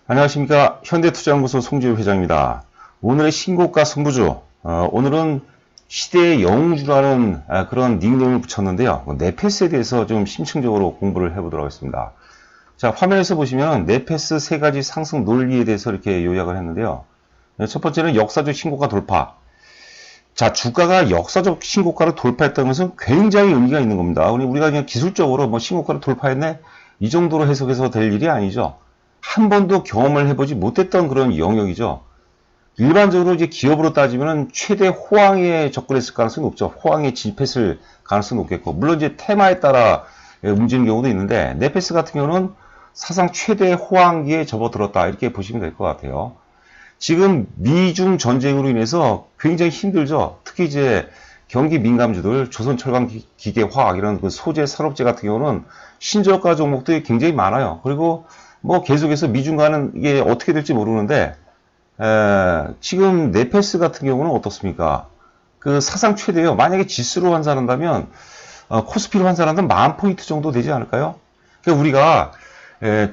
안녕하십니까. 현대투자연구소 송지우 회장입니다. 오늘의 신고가 승부주, 오늘은 시대의 영웅주라는 그런 닉네임을 붙였는데요. 네페스에 대해서 좀 심층적으로 공부를 해보도록 하겠습니다. 자, 화면에서 보시면 네페스 세 가지 상승 논리에 대해서 이렇게 요약을 했는데요. 첫 번째는 역사적 신고가 돌파. 자, 주가가 역사적 신고가를 돌파했다는 것은 굉장히 의미가 있는 겁니다. 우리가 그냥 기술적으로 뭐 신고가를 돌파했네? 이 정도로 해석해서 될 일이 아니죠. 한 번도 경험을 해보지 못했던 그런 영역이죠. 일반적으로 이제 기업으로 따지면 최대 호황에 접근했을 가능성이 높죠. 호황에 진입했을 가능성이 높겠고, 물론 이제 테마에 따라 움직이는 경우도 있는데, 네페스 같은 경우는 사상 최대 호황기에 접어들었다. 이렇게 보시면 될 것 같아요. 지금 미중 전쟁으로 인해서 굉장히 힘들죠. 특히 이제 경기 민감주들, 조선철강기계화학 이런 그 소재 산업재 같은 경우는 신저가 종목들이 굉장히 많아요. 그리고 뭐 계속해서 미중과는 이게 어떻게 될지 모르는데 지금 네페스 같은 경우는 어떻습니까? 그 사상 최대요. 만약에 지수로 환산한다면 코스피로 환산한다면 10,000포인트 정도 되지 않을까요? 그러니까 우리가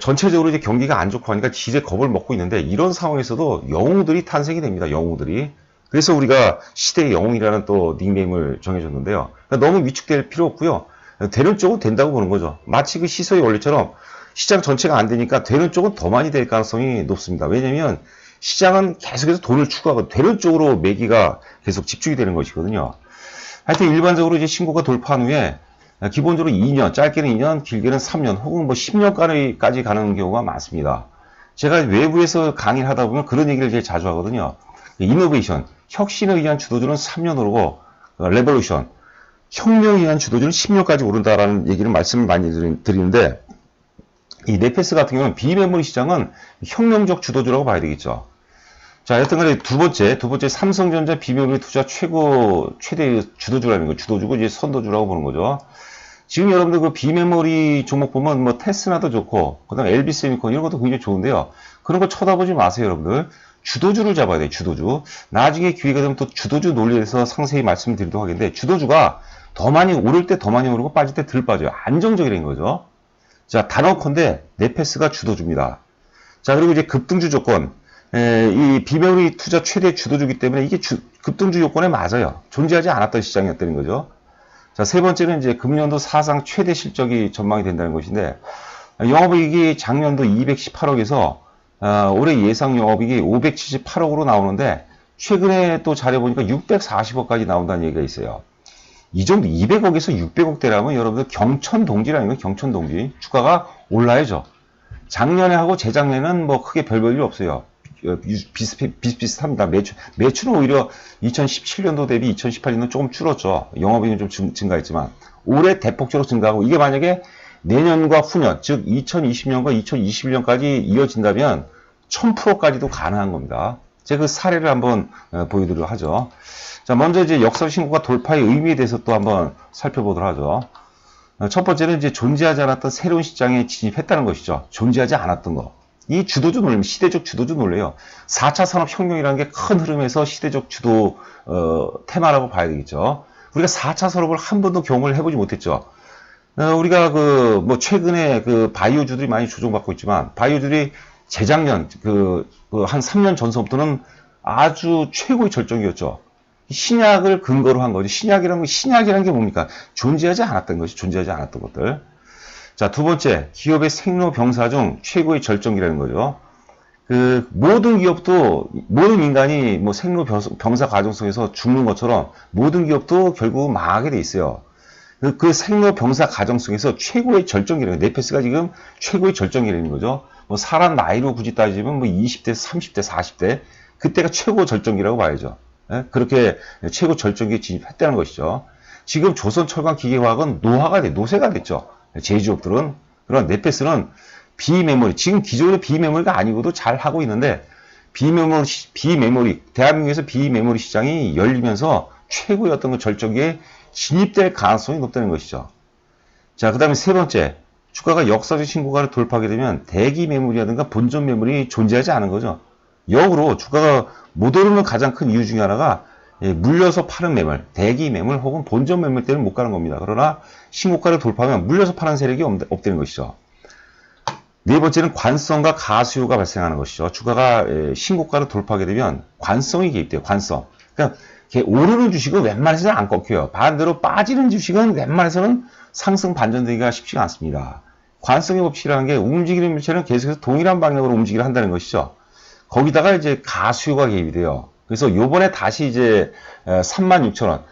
전체적으로 이제 경기가 안 좋고 하니까 지제 겁을 먹고 있는데 이런 상황에서도 영웅들이 탄생이 됩니다. 영웅들이. 그래서 우리가 시대의 영웅이라는 또 닉네임을 정해줬는데요. 그러니까 너무 위축될 필요 없고요. 되는 쪽은 된다고 보는 거죠. 마치 그 시소의 원리처럼 시장 전체가 안 되니까 되는 쪽은 더 많이 될 가능성이 높습니다. 왜냐면 시장은 계속해서 돈을 추구하고 되는 쪽으로 매기가 계속 집중이 되는 것이거든요. 하여튼 일반적으로 이제 신고가 돌파한 후에 기본적으로 2년, 짧게는 2년, 길게는 3년 혹은 뭐 10년까지 가는 경우가 많습니다. 제가 외부에서 강의를 하다 보면 그런 얘기를 제일 자주 하거든요. 이노베이션, 혁신에 의한 주도주는 3년 오르고 레볼루션, 혁명에 의한 주도주는 10년까지 오른다라는 얘기를 말씀을 많이 드리는데 이 네페스 같은 경우는 비메모리 시장은 혁명적 주도주라고 봐야 되겠죠. 자, 여튼간에 두 번째 삼성전자 비메모리 투자 최대 주도주라는 거, 주도주고 이제 선도주라고 보는 거죠. 지금 여러분들 그 비메모리 종목 보면 뭐 테스나도 좋고, 그 다음에 LB세미콘 이런 것도 굉장히 좋은데요. 그런 거 쳐다보지 마세요, 여러분들. 주도주를 잡아야 돼요, 주도주. 나중에 기회가 되면 또 주도주 논리에서 상세히 말씀드리도록 하겠는데, 주도주가 더 많이 오를 때 더 많이 오르고 빠질 때 덜 빠져요. 안정적이라는 거죠. 자, 단언컨대 네페스가 주도주입니다. 자, 그리고 이제 급등주 조건. 이 비메모리 투자 최대 주도주기 때문에 이게 급등주 요건에 맞아요. 존재하지 않았던 시장이었다는 거죠. 자, 세 번째는 이제 금년도 사상 최대 실적이 전망이 된다는 것인데, 영업이익이 작년도 218억에서 올해 예상 영업이익이 578억으로 나오는데, 최근에 또 자료 보니까 640억까지 나온다는 얘기가 있어요. 이 정도 200억에서 600억대라면 여러분들 경천동지라는 경천동지. 주가가 올라야죠. 작년에 하고 재작년에는 뭐 크게 별 볼 일 없어요. 비슷비슷합니다. 매출은 오히려 2017년도 대비 2018년도 조금 줄었죠. 영업이익은 좀 증가했지만 올해 대폭적으로 증가하고 이게 만약에 내년과 후년, 즉 2020년과 2021년까지 이어진다면 1000%까지도 가능한 겁니다. 제가 그 사례를 한번 보여드리도록 하죠. 자, 먼저 이제 역사 신고가 돌파의 의미에 대해서 또 한번 살펴보도록 하죠. 첫 번째는 이제 존재하지 않았던 새로운 시장에 진입했다는 것이죠. 존재하지 않았던 거. 이 주도주 논리, 시대적 주도주 논리예요. 4차 산업혁명이라는 게 큰 흐름에서 시대적 주도 테마라고 봐야 되겠죠. 우리가 4차 산업을 한 번도 경험을 해보지 못했죠. 우리가 뭐 최근에 그 바이오주들이 많이 조정받고 있지만 바이오주들이 재작년 한 3년 전서부터는 아주 최고의 절정이었죠. 신약을 근거로 한 거죠. 신약이라는 게 뭡니까? 존재하지 않았던 것이 존재하지 않았던 것들. 자, 두 번째, 기업의 생로병사 중 최고의 절정이라는 거죠. 그 모든 기업도 모든 인간이 뭐 생로병사 과정 속에서 죽는 것처럼 모든 기업도 결국 망하게 돼 있어요. 그 생로병사 과정 속에서 최고의 절정이라는 거예요. 네페스가 지금 최고의 절정이라는 거죠. 뭐 사람 나이로 굳이 따지면 뭐 20대, 30대, 40대 그때가 최고 절정이라고 봐야죠. 그렇게 최고 절정기에 진입했다는 것이죠. 지금 조선철강기계화학은 노쇠가 됐죠. 제조업들은. 그런 네페스는 비메모리, 지금 기존의 비메모리가 아니고도 잘 하고 있는데, 비메모리, 대한민국에서 비메모리 시장이 열리면서 최고의 어떤 그 절정기에 진입될 가능성이 높다는 것이죠. 자, 그 다음에 세 번째, 주가가 역사적 신고가를 돌파하게 되면 대기 메모리라든가 본전 메모리 존재하지 않은 거죠. 역으로 주가가 못 오르는 가장 큰 이유 중에 하나가 물려서 파는 매물, 대기 매물 혹은 본전 매물 때는 못 가는 겁니다. 그러나 신고가를 돌파하면 물려서 파는 세력이 없다는 것이죠. 네 번째는 관성과 가수요가 발생하는 것이죠. 주가가 신고가를 돌파하게 되면 관성이 개입돼요. 관성. 그러니까 오르는 주식은 웬만해서는 안 꺾여요. 반대로 빠지는 주식은 웬만해서는 상승 반전되기가 쉽지가 않습니다. 관성의 법칙이라는 게 움직이는 물체는 계속해서 동일한 방향으로 움직이려 한다는 것이죠. 거기다가 이제 가수요가 개입이 돼요. 그래서 요번에 다시 이제 36,000원,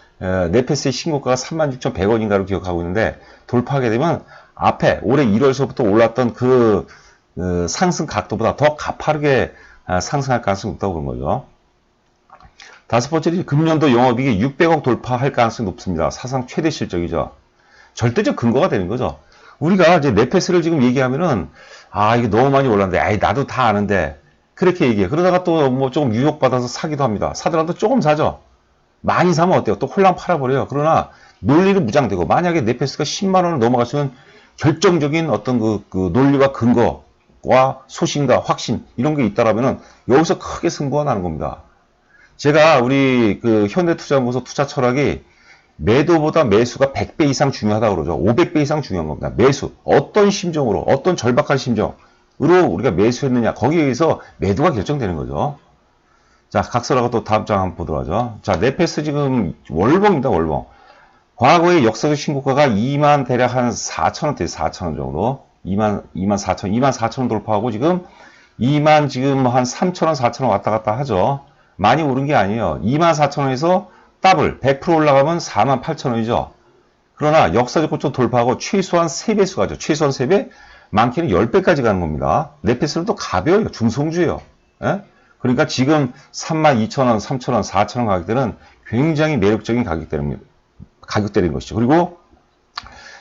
네페스의 신고가가 36,100원인가로 기억하고 있는데 돌파하게 되면 앞에 올해 1월서부터 올랐던 그 상승 각도보다 더 가파르게 상승할 가능성이 높다고 그런 거죠. 다섯 번째는 금년도 영업이익이 600억 돌파할 가능성이 높습니다. 사상 최대 실적이죠. 절대적 근거가 되는 거죠. 우리가 이제 네페스를 지금 얘기하면은 이게 너무 많이 올랐는데 나도 다 아는데 그렇게 얘기해. 그러다가 또 뭐 조금 유혹받아서 사기도 합니다. 사더라도 조금 사죠. 많이 사면 어때요? 또 홀랑 팔아버려요. 그러나 논리는 무장되고 만약에 네페스가 10만 원을 넘어갔으면 결정적인 어떤 그 논리와 근거와 소신과 확신 이런 게 있다라면은 여기서 크게 승부가 나는 겁니다. 제가 우리 그 현대투자연구소 투자 철학이 매도보다 매수가 100배 이상 중요하다고 그러죠. 500배 이상 중요한 겁니다. 매수. 어떤 심정으로, 어떤 절박한 심정으로 우리가 매수했느냐. 거기에 의해서 매도가 결정되는 거죠. 자, 각설하고 또 다음 장 한번 보도록 하죠. 자, 네페스 지금 월봉입니다, 월봉. 과거의 역사적 신고가가 2만 대략 한 4,000원대, 4,000원 정도. 24,000원 돌파하고 지금 2만 지금 한 3,000원, 4,000원 왔다 갔다 하죠. 많이 오른 게 아니에요. 24,000원에서 더블 100% 올라가면 48,000원이죠. 그러나 역사적 고점 돌파하고 최소한 3배수 가죠. 최소한 3배, 많게는 10배까지 가는 겁니다. 네페스는 또 가벼워요. 중성주예요. 예? 그러니까 지금 32,000원, 3,000원, 4,000원 가격대는 굉장히 매력적인 가격대인 것이죠. 그리고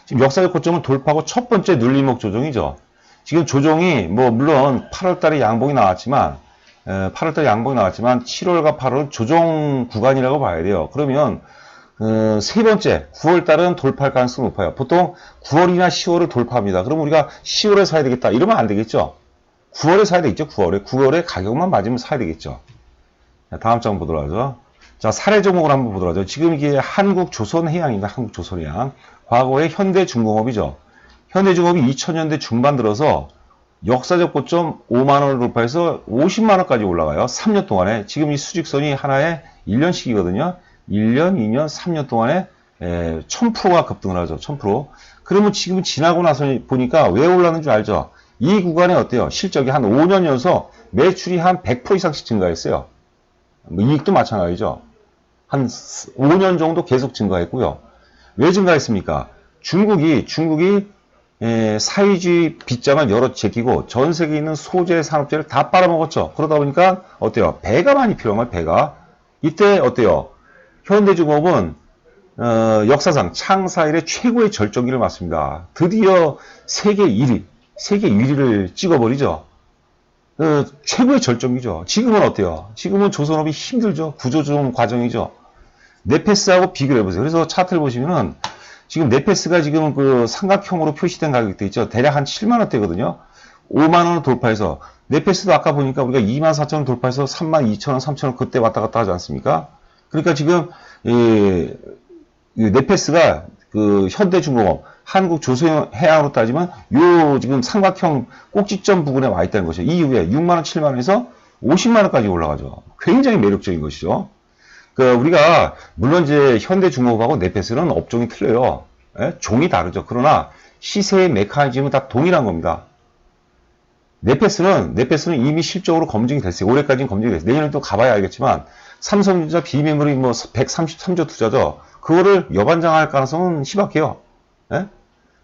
지금 역사적 고점을 돌파하고 첫 번째 눌림목 조정이죠. 지금 조정이 뭐 물론 8월달에 양봉이 나왔지만 7월과 8월은 조정 구간이라고 봐야 돼요. 그러면 세 번째 9월달은 돌파할 가능성이 높아요. 보통 9월이나 10월을 돌파합니다. 그럼 우리가 10월에 사야 되겠다 이러면 안 되겠죠. 9월에 사야 되겠죠. 9월에 가격만 맞으면 사야 되겠죠. 자, 다음 장 보도록 하죠. 자, 사례 종목을 한번 보도록 하죠. 지금 이게 한국조선해양입니다. 한국조선해양. 과거의 현대중공업이죠. 현대중공업이 2000년대 중반 들어서 역사적 고점 5만원을 돌파해서 50만원까지 올라가요. 3년 동안에. 지금 이 수직선이 하나에 1년씩이거든요. 1년, 2년, 3년 동안에 1000%가 급등을 하죠. 1000%. 그러면 지금 지나고 나서 보니까 왜 올랐는 줄 알죠? 이 구간에 어때요? 실적이 한 5년 연속 매출이 한 100% 이상씩 증가했어요. 뭐 이익도 마찬가지죠. 한 5년 정도 계속 증가했고요. 왜 증가했습니까? 중국이 사회주의 빗장을 여러 제끼고 전 세계에 있는 소재 산업재를 다 빨아먹었죠. 그러다 보니까 어때요? 배가 많이 필요한 거예요. 배가. 이때 어때요? 현대중공업은 역사상 창사 이래 최고의 절정기를 맞습니다. 드디어 세계 1위를 찍어버리죠. 최고의 절정기죠. 지금은 어때요? 지금은 조선업이 힘들죠. 구조조정 과정이죠. 네페스하고 비교를 해보세요. 그래서 차트를 보시면은 지금 네페스가 지금 그 삼각형으로 표시된 가격대 있죠. 대략 한 7만원대거든요. 5만원을 돌파해서 네페스도 아까 보니까 우리가 24,000원 돌파해서 32,000원, 3,000원 그때 왔다 갔다 하지 않습니까? 그러니까 지금 이 네페스가 그 현대중공업, 한국조선해양으로 따지면 요 지금 삼각형 꼭지점 부분에 와 있다는 것이죠. 이후에 6만원, 7만원에서 50만원까지 올라가죠. 굉장히 매력적인 것이죠. 우리가 물론 이제 현대중공업하고 네페스는 업종이 틀려요. 예? 종이 다르죠. 그러나 시세의 메커니즘은 다 동일한 겁니다. 네페스는 이미 실적으로 검증이 됐어요. 올해까지는 검증이 됐어요. 내년에 또 가봐야 알겠지만 삼성전자 비메모리 뭐 133조 투자죠. 그거를 여반장할 가능성은 희박해요. 예?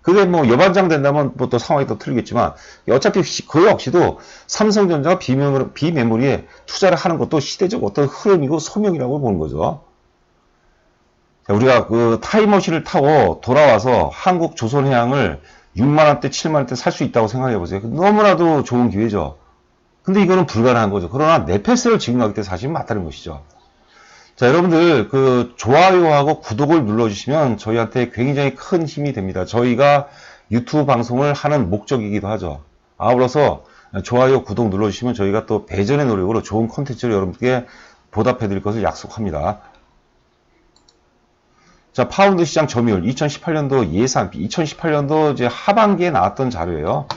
그게 뭐 여반장 된다면 뭐 또 상황이 또 틀리겠지만 어차피 그 역시도 삼성전자가 비메모리에 투자를 하는 것도 시대적 어떤 흐름이고 소명이라고 보는 거죠. 자, 우리가 그 타임머신을 타고 돌아와서 한국조선해양을 6만원대, 7만원대 살 수 있다고 생각해 보세요. 너무나도 좋은 기회죠. 근데 이거는 불가능한 거죠. 그러나 네페스를 지금 가기 때 사실 맞다는 것이죠. 자, 여러분들 그 좋아요하고 구독을 눌러주시면 저희한테 굉장히 큰 힘이 됩니다. 저희가 유튜브 방송을 하는 목적이기도 하죠. 아울러서 좋아요, 구독 눌러주시면 저희가 또 배전의 노력으로 좋은 콘텐츠를 여러분께 보답해 드릴 것을 약속합니다. 자, 파운드 시장 점유율 2018년도 예상, 2018년도 이제 하반기에 나왔던 자료예요.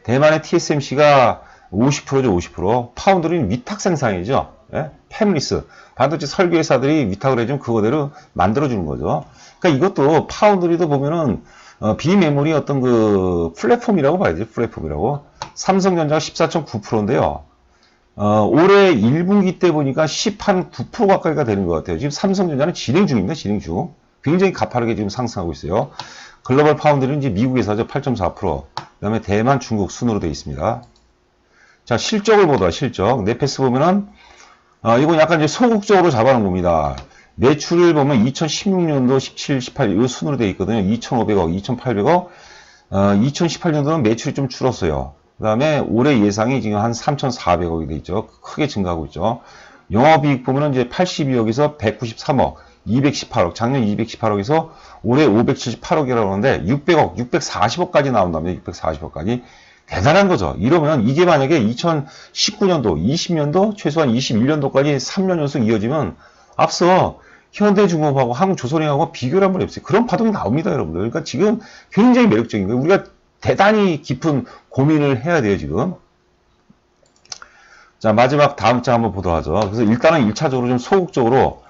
대만의 TSMC가 50%죠, 50%. 파운드리는 위탁 생산이죠. 예? 팹리스. 반도체 설계회사들이 위탁을 해주면 그거대로 만들어주는 거죠. 그러니까 이것도 파운드리도 보면은, 비메모리 어떤 그 플랫폼이라고 봐야지, 플랫폼이라고. 삼성전자가 14.9%인데요. 올해 1분기 때 보니까 10.9% 가까이가 되는 것 같아요. 지금 삼성전자는 진행 중입니다, 진행 중. 굉장히 가파르게 지금 상승하고 있어요. 글로벌 파운드리는 이제 미국에서죠, 8.4%. 그 다음에 대만, 중국 순으로 되어 있습니다. 자, 실적을 보다, 실적. 네페스 보면은, 이건 약간 이제 소극적으로 잡아놓은 겁니다. 매출을 보면 2016년도 17, 18, 이 순으로 되어 있거든요. 2,500억, 2,800억. 2018년도는 매출이 좀 줄었어요. 그 다음에 올해 예상이 지금 한 3,400억이 돼 있죠. 크게 증가하고 있죠. 영업이익 보면은 이제 82억에서 193억, 218억, 작년 218억에서 올해 578억이라고 하는데 600억, 640억까지 나온답니다. 640억까지. 대단한 거죠. 이러면 이게 만약에 2019년도, 20년도, 최소한 21년도까지 3년 연속 이어지면 앞서 현대중공업하고 한국조선해하고 비교를 한번 해보세요. 그런 파동이 나옵니다, 여러분들. 그러니까 지금 굉장히 매력적인 거예요. 우리가 대단히 깊은 고민을 해야 돼요, 지금. 자, 마지막 다음 장 한번 보도록 하죠. 그래서 일단은 1차적으로 좀 소극적으로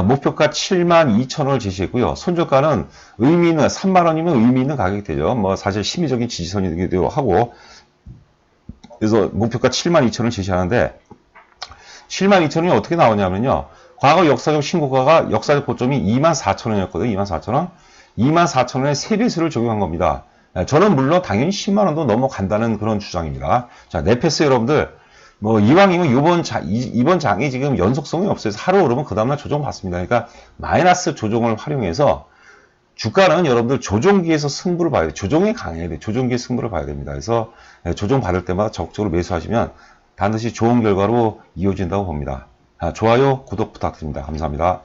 목표가 72,000원을 제시했고요. 손절가는 의미 있는 3만원이면 의미 있는 가격이 되죠. 뭐 사실 심리적인 지지선이기도 하고. 그래서 목표가 72,000원을 제시하는데 72,000원이 어떻게 나오냐면요. 과거 역사적 신고가가 역사적 고점이 24,000원이었거든요. 24,000원. 24,000원에 3배수를 적용한 겁니다. 저는 물론 당연히 10만원도 넘어간다는 그런 주장입니다. 자, 네페스 여러분들, 뭐, 이왕이면 이번 장이 지금 연속성이 없어서 하루 오르면 그 다음날 조정 받습니다. 그러니까 마이너스 조정을 활용해서 주가는 여러분들 조정기에서 승부를 봐야 돼요. 조정에 강해야 돼요. 조정기에 승부를 봐야 됩니다. 그래서 조정 받을 때마다 적극적으로 매수하시면 반드시 좋은 결과로 이어진다고 봅니다. 좋아요, 구독 부탁드립니다. 감사합니다.